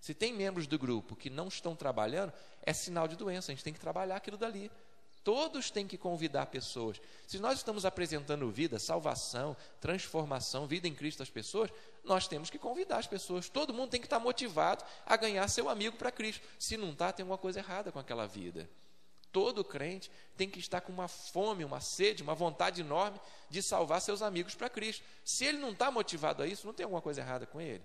Se tem membros do grupo que não estão trabalhando, é sinal de doença, a gente tem que trabalhar aquilo dali. Todos têm que convidar pessoas. Se nós estamos apresentando vida, salvação, transformação, vida em Cristo às pessoas, nós temos que convidar as pessoas. Todo mundo tem que estar motivado a ganhar seu amigo para Cristo. Se não está, tem alguma coisa errada com aquela vida. Todo crente tem que estar com uma fome, uma sede, uma vontade enorme de salvar seus amigos para Cristo. Se ele não está motivado a isso, não tem alguma coisa errada com ele.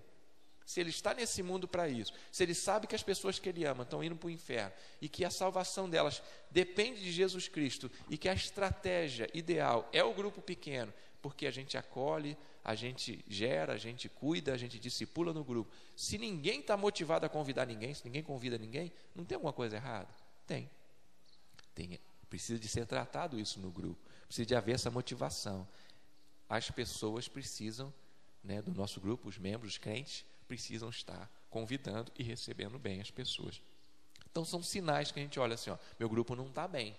Se ele está nesse mundo para isso, se ele sabe que as pessoas que ele ama estão indo para o inferno e que a salvação delas depende de Jesus Cristo e que a estratégia ideal é o grupo pequeno, porque a gente acolhe, a gente gera, a gente cuida, a gente discipula no grupo. Se ninguém está motivado a convidar ninguém, se ninguém convida ninguém, não tem alguma coisa errada? Tem. Precisa de ser tratado isso no grupo, precisa de haver essa motivação. As pessoas precisam, do nosso grupo, os membros, os crentes, precisam estar convidando e recebendo bem as pessoas. Então são sinais que a gente olha assim, meu grupo não está bem.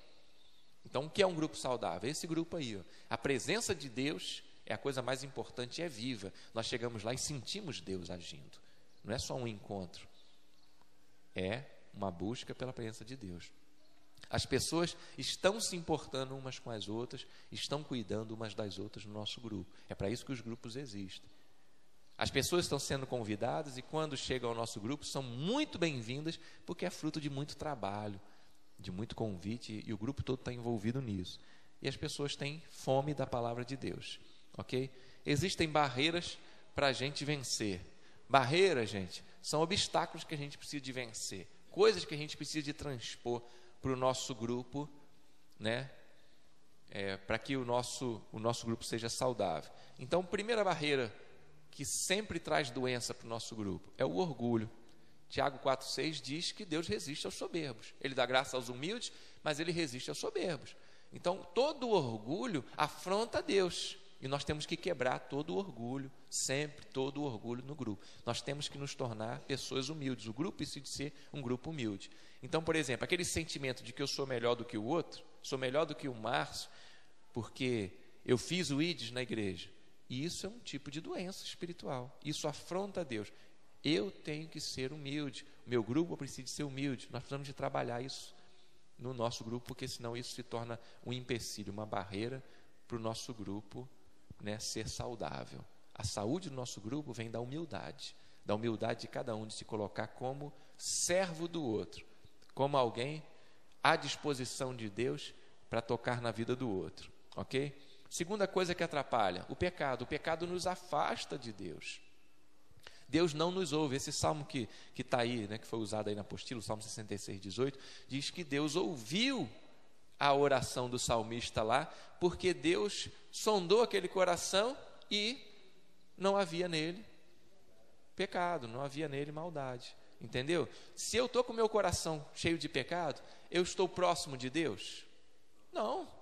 Então o que é um grupo saudável? Esse grupo aí, a presença de Deus é a coisa mais importante, é viva. Nós chegamos lá e sentimos Deus agindo. Não é só um encontro, é uma busca pela presença de Deus. As pessoas estão se importando umas com as outras, estão cuidando umas das outras no nosso grupo. É para isso que os grupos existem. As pessoas estão sendo convidadas e quando chegam ao nosso grupo são muito bem-vindas, porque é fruto de muito trabalho, de muito convite, e o grupo todo está envolvido nisso. E as pessoas têm fome da palavra de Deus, ok? Existem barreiras para a gente vencer. Barreiras, gente, são obstáculos que a gente precisa de vencer, coisas que a gente precisa de transpor para o nosso grupo, para que o nosso grupo seja saudável. Então, primeira barreira que sempre traz doença para o nosso grupo é o orgulho. Tiago 4,6 diz que Deus resiste aos soberbos. Ele dá graça aos humildes, mas ele resiste aos soberbos. Então, todo orgulho afronta a Deus. E nós temos que quebrar todo o orgulho, sempre todo o orgulho no grupo. Nós temos que nos tornar pessoas humildes. O grupo precisa de ser um grupo humilde. Então, por exemplo, aquele sentimento de que eu sou melhor do que o outro, sou melhor do que o Márcio, porque eu fiz o IDES na igreja. E isso é um tipo de doença espiritual. Isso afronta a Deus. Eu tenho que ser humilde. O meu grupo precisa de ser humilde. Nós precisamos de trabalhar isso no nosso grupo, porque senão isso se torna um empecilho, uma barreira para o nosso grupo ser saudável. A saúde do nosso grupo vem da humildade de cada um, de se colocar como servo do outro, como alguém à disposição de Deus para tocar na vida do outro, ok? Segunda coisa que atrapalha, o pecado nos afasta de Deus. Deus não nos ouve. Esse salmo que está aí, que foi usado aí na apostila, o Salmo 66:18, diz que Deus ouviu a oração do salmista lá, porque Deus sondou aquele coração e não havia nele pecado, não havia nele maldade, entendeu? Se eu estou com o meu coração cheio de pecado, eu estou próximo de Deus? Não.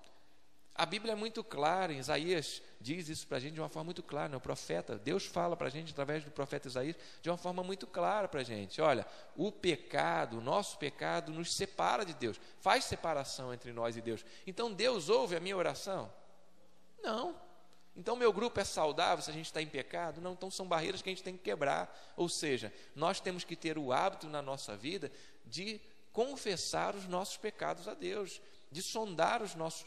A Bíblia é muito clara, Isaías diz isso para a gente de uma forma muito clara, o profeta, Deus fala para a gente através do profeta Isaías de uma forma muito clara para a gente. Olha, o pecado, o nosso pecado nos separa de Deus, faz separação entre nós e Deus. Então Deus ouve a minha oração? Não. Então meu grupo é saudável se a gente está em pecado? Não, então são barreiras que a gente tem que quebrar. Ou seja, nós temos que ter o hábito na nossa vida de confessar os nossos pecados a Deus, de sondar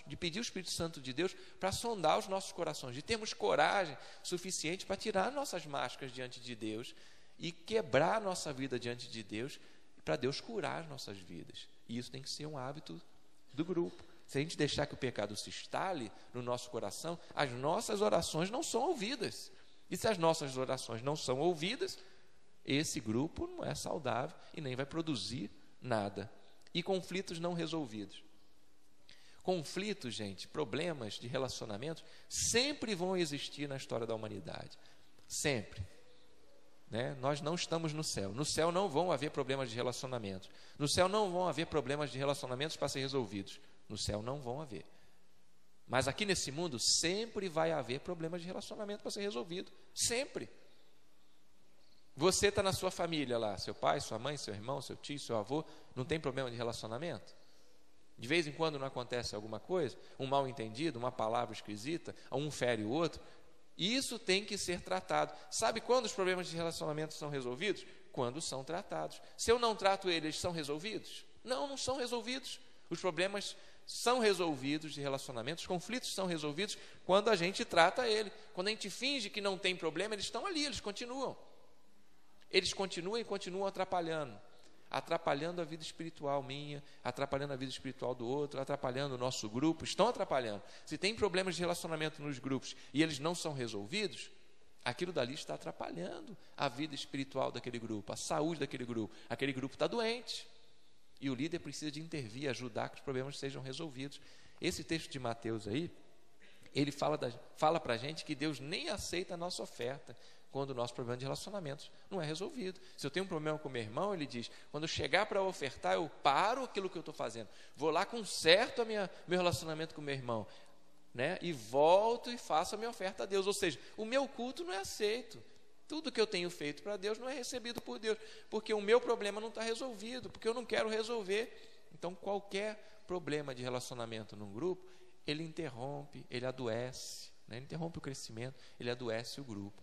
de pedir o Espírito Santo de Deus para sondar os nossos corações, de termos coragem suficiente para tirar nossas máscaras diante de Deus e quebrar a nossa vida diante de Deus, para Deus curar as nossas vidas. E isso tem que ser um hábito do grupo. Se a gente deixar que o pecado se instale no nosso coração, as nossas orações não são ouvidas. E se as nossas orações não são ouvidas, esse grupo não é saudável e nem vai produzir nada. E conflitos não resolvidos. Conflitos, gente, problemas de relacionamentos sempre vão existir na história da humanidade. Sempre. Nós não estamos no céu. No céu não vão haver problemas de relacionamentos. No céu não vão haver problemas de relacionamentos para ser resolvidos. No céu não vão haver. Mas aqui nesse mundo sempre vai haver problemas de relacionamento para ser resolvido. Sempre. Você está na sua família lá, seu pai, sua mãe, seu irmão, seu tio, seu avô, não tem problema de relacionamento? De vez em quando não acontece alguma coisa, um mal entendido, uma palavra esquisita, um fere o outro, Isso tem que ser tratado. Sabe quando os problemas de relacionamento são resolvidos? Quando são tratados. Se eu não trato eles, são resolvidos? Não, não são resolvidos. Os problemas são resolvidos de relacionamento, os conflitos são resolvidos quando a gente trata ele. Quando a gente finge que não tem problema, eles estão ali, eles continuam. Eles continuam e continuam atrapalhando a vida espiritual minha, atrapalhando a vida espiritual do outro, atrapalhando o nosso grupo, estão atrapalhando. Se tem problemas de relacionamento nos grupos e eles não são resolvidos, aquilo dali está atrapalhando a vida espiritual daquele grupo, a saúde daquele grupo. Aquele grupo está doente e o líder precisa de intervir, ajudar que os problemas sejam resolvidos. Esse texto de Mateus aí, ele fala para a gente que Deus nem aceita a nossa oferta quando o nosso problema de relacionamentos não é resolvido. Se eu tenho um problema com meu irmão, ele diz, quando eu chegar para ofertar, eu paro aquilo que eu estou fazendo, vou lá, conserto meu relacionamento com meu irmão, né? E volto e faço a minha oferta a Deus. Ou seja, o meu culto não é aceito. Tudo que eu tenho feito para Deus não é recebido por Deus, porque o meu problema não está resolvido, porque eu não quero resolver. Então, qualquer problema de relacionamento num grupo, ele interrompe, ele adoece, né? Ele interrompe o crescimento, ele adoece o grupo.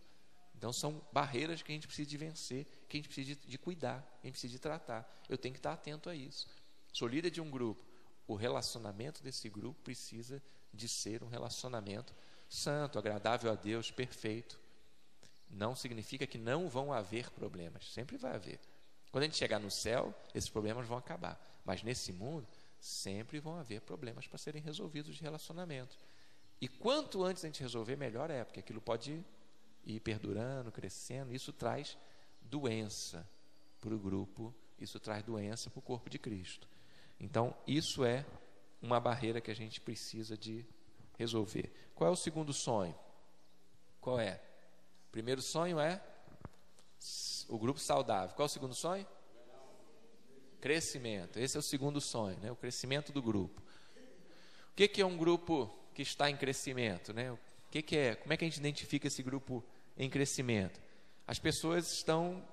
Então, são barreiras que a gente precisa de vencer, que a gente precisa de cuidar, que a gente precisa de tratar. Eu tenho que estar atento a isso. Sou líder de um grupo. O relacionamento desse grupo precisa de ser um relacionamento santo, agradável a Deus, perfeito. Não significa que não vão haver problemas. Sempre vai haver. Quando a gente chegar no céu, esses problemas vão acabar. Mas nesse mundo, sempre vão haver problemas para serem resolvidos de relacionamento. E quanto antes a gente resolver, melhor é, porque aquilo pode ir perdurando, crescendo. Isso traz doença para o grupo, isso traz doença para o corpo de Cristo. Então, isso é uma barreira que a gente precisa de resolver. Qual é o segundo sonho? Qual é? O primeiro sonho é o grupo saudável. Qual é o segundo sonho? Crescimento. Esse é o segundo sonho, né? O crescimento do grupo. O que é um grupo que está em crescimento, né? O que é? Como é que a gente identifica esse grupo em crescimento? As pessoas estão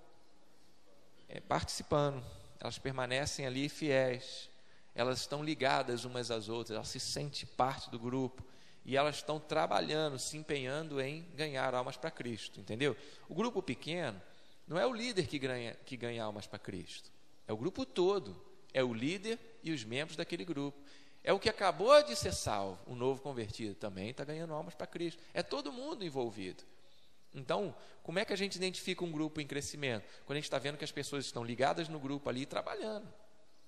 participando, elas permanecem ali fiéis, elas estão ligadas umas às outras, elas se sentem parte do grupo e elas estão trabalhando, se empenhando em ganhar almas para Cristo, entendeu? O grupo pequeno não é o líder que ganha almas para Cristo, é o grupo todo, é o líder e os membros daquele grupo. É o que acabou de ser salvo, o novo convertido também está ganhando almas para Cristo. É todo mundo envolvido. Então, como é que a gente identifica um grupo em crescimento? Quando a gente está vendo que as pessoas estão ligadas no grupo ali trabalhando.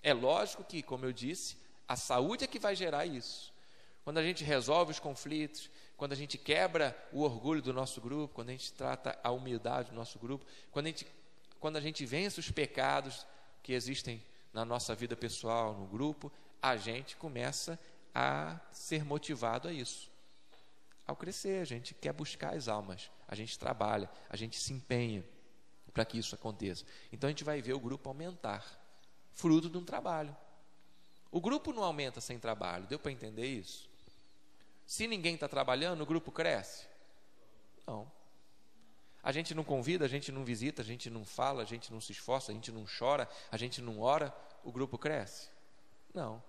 É lógico que, como eu disse, a saúde é que vai gerar isso. Quando a gente resolve os conflitos, quando a gente quebra o orgulho do nosso grupo, quando a gente trata a humildade do nosso grupo, quando a gente vence os pecados que existem na nossa vida pessoal, no grupo, a gente começa a ser motivado a isso. Ao crescer, a gente quer buscar as almas, a gente trabalha, a gente se empenha para que isso aconteça. Então a gente vai ver o grupo aumentar, fruto de um trabalho. O grupo não aumenta sem trabalho, deu para entender isso? Se ninguém está trabalhando, o grupo cresce? Não. A gente não convida, a gente não visita, a gente não fala, a gente não se esforça, a gente não chora, a gente não ora, o grupo cresce? Não.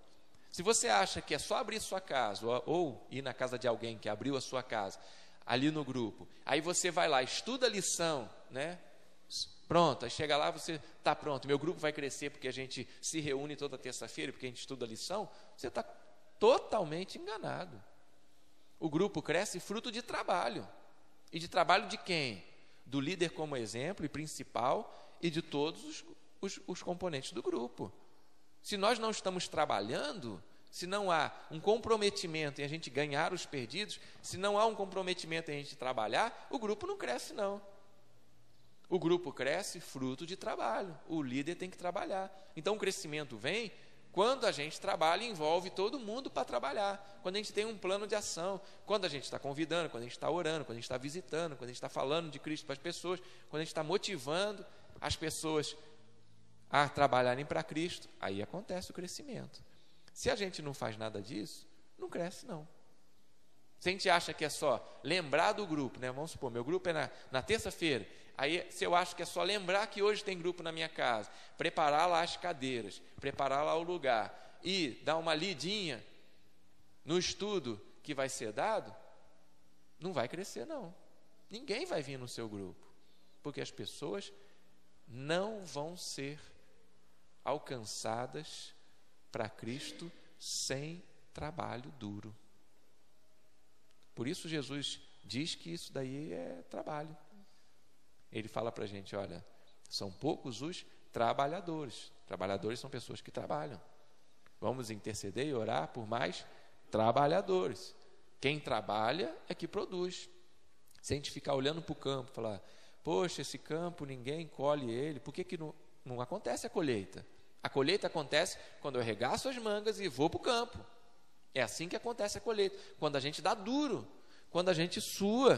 Se você acha que é só abrir sua casa ou ir na casa de alguém que abriu a sua casa, ali no grupo, aí você vai lá, estuda a lição, né? Pronto, aí chega lá, você está pronto, meu grupo vai crescer porque a gente se reúne toda terça-feira, porque a gente estuda a lição, você está totalmente enganado. O grupo cresce fruto de trabalho. E de trabalho de quem? Do líder como exemplo e principal e de todos os componentes do grupo. Se nós não estamos trabalhando, se não há um comprometimento em a gente ganhar os perdidos, se não há um comprometimento em a gente trabalhar, o grupo não cresce não. O grupo cresce fruto de trabalho, o líder tem que trabalhar. Então o crescimento vem quando a gente trabalha e envolve todo mundo para trabalhar, quando a gente tem um plano de ação, quando a gente está convidando, quando a gente está orando, quando a gente está visitando, quando a gente está falando de Cristo para as pessoas, quando a gente está motivando as pessoas a trabalharem para Cristo, aí acontece o crescimento. Se a gente não faz nada disso, não cresce não. Se a gente acha que é só lembrar do grupo, né? Vamos supor, meu grupo é na terça-feira, aí se eu acho que é só lembrar que hoje tem grupo na minha casa, preparar lá as cadeiras, preparar lá o lugar e dar uma lidinha no estudo que vai ser dado, não vai crescer não. Ninguém vai vir no seu grupo, porque as pessoas não vão ser alcançadas para Cristo sem trabalho duro. Por isso Jesus diz que isso daí é trabalho. Ele fala para a gente, olha, são poucos os trabalhadores. Trabalhadores são pessoas que trabalham. Vamos interceder e orar por mais trabalhadores. Quem trabalha é que produz. Se a gente ficar olhando para o campo, falar, poxa, esse campo ninguém colhe ele, por que não acontece a colheita? A colheita acontece quando eu arregaço as mangas e vou para o campo. É assim que acontece a colheita, quando a gente dá duro, quando a gente sua,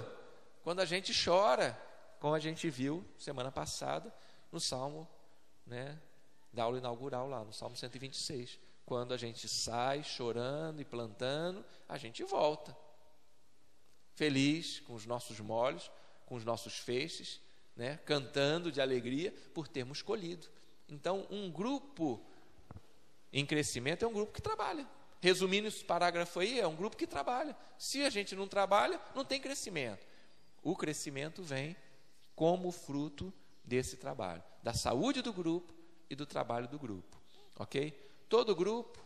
quando a gente chora, como a gente viu semana passada no Salmo, da aula inaugural lá, no Salmo 126. Quando a gente sai chorando e plantando, a gente volta. Feliz com os nossos molhos, com os nossos feixes, cantando de alegria por termos colhido. Então, um grupo em crescimento é um grupo que trabalha. Resumindo esse parágrafo aí, é um grupo que trabalha. Se a gente não trabalha, não tem crescimento. O crescimento vem como fruto desse trabalho, da saúde do grupo e do trabalho do grupo. Ok? Todo grupo,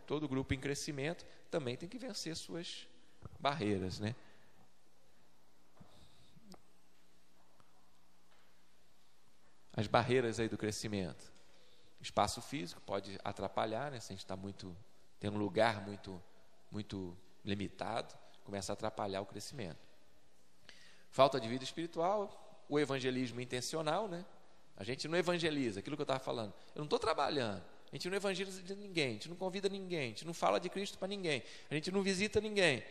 todo grupo em crescimento também tem que vencer suas barreiras, As barreiras aí do crescimento. Espaço físico pode atrapalhar, se a gente está tem um lugar muito limitado, começa a atrapalhar o crescimento. Falta de vida espiritual, o evangelismo intencional, A gente não evangeliza, aquilo que eu estava falando. Eu não estou trabalhando, a gente não evangeliza ninguém, a gente não convida ninguém, a gente não fala de Cristo para ninguém, a gente não visita ninguém.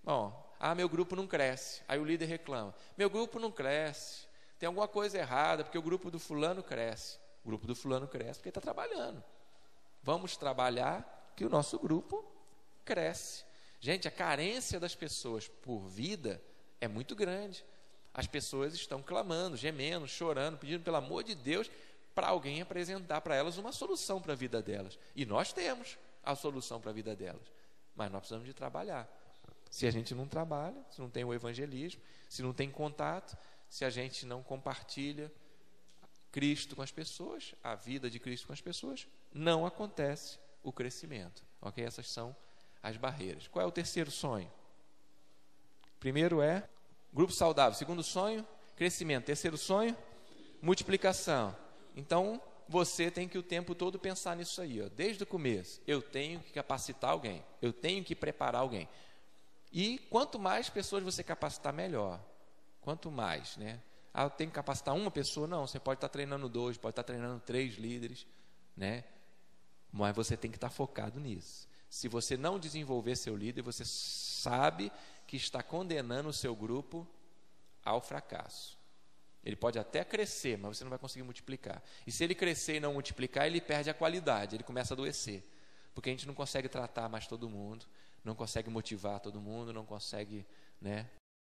Bom, meu grupo não cresce. Aí o líder reclama, meu grupo não cresce, tem alguma coisa errada, porque o grupo do fulano cresce. O grupo do fulano cresce porque está trabalhando. Vamos trabalhar que o nosso grupo cresce. Gente, a carência das pessoas por vida é muito grande. As pessoas estão clamando, gemendo, chorando, pedindo pelo amor de Deus para alguém apresentar para elas uma solução para a vida delas. E nós temos a solução para a vida delas, mas nós precisamos de trabalhar. Se a gente não trabalha, se não tem o evangelismo, se não tem contato, se a gente não compartilha Cristo com as pessoas, a vida de Cristo com as pessoas, não acontece o crescimento. Ok? Essas são as barreiras. Qual é o terceiro sonho? Primeiro é grupo saudável. Segundo sonho, crescimento. Terceiro sonho, multiplicação. Então, você tem que o tempo todo pensar nisso aí, desde o começo. Eu tenho que capacitar alguém, eu tenho que preparar alguém. E quanto mais pessoas você capacitar, melhor. Quanto mais, eu tenho que capacitar uma pessoa? Não, você pode estar treinando 2, pode estar treinando 3 líderes, Mas você tem que estar focado nisso. Se você não desenvolver seu líder, você sabe que está condenando o seu grupo ao fracasso. Ele pode até crescer, mas você não vai conseguir multiplicar. E se ele crescer e não multiplicar, ele perde a qualidade, ele começa a adoecer. Porque a gente não consegue tratar mais todo mundo, não consegue motivar todo mundo, não consegue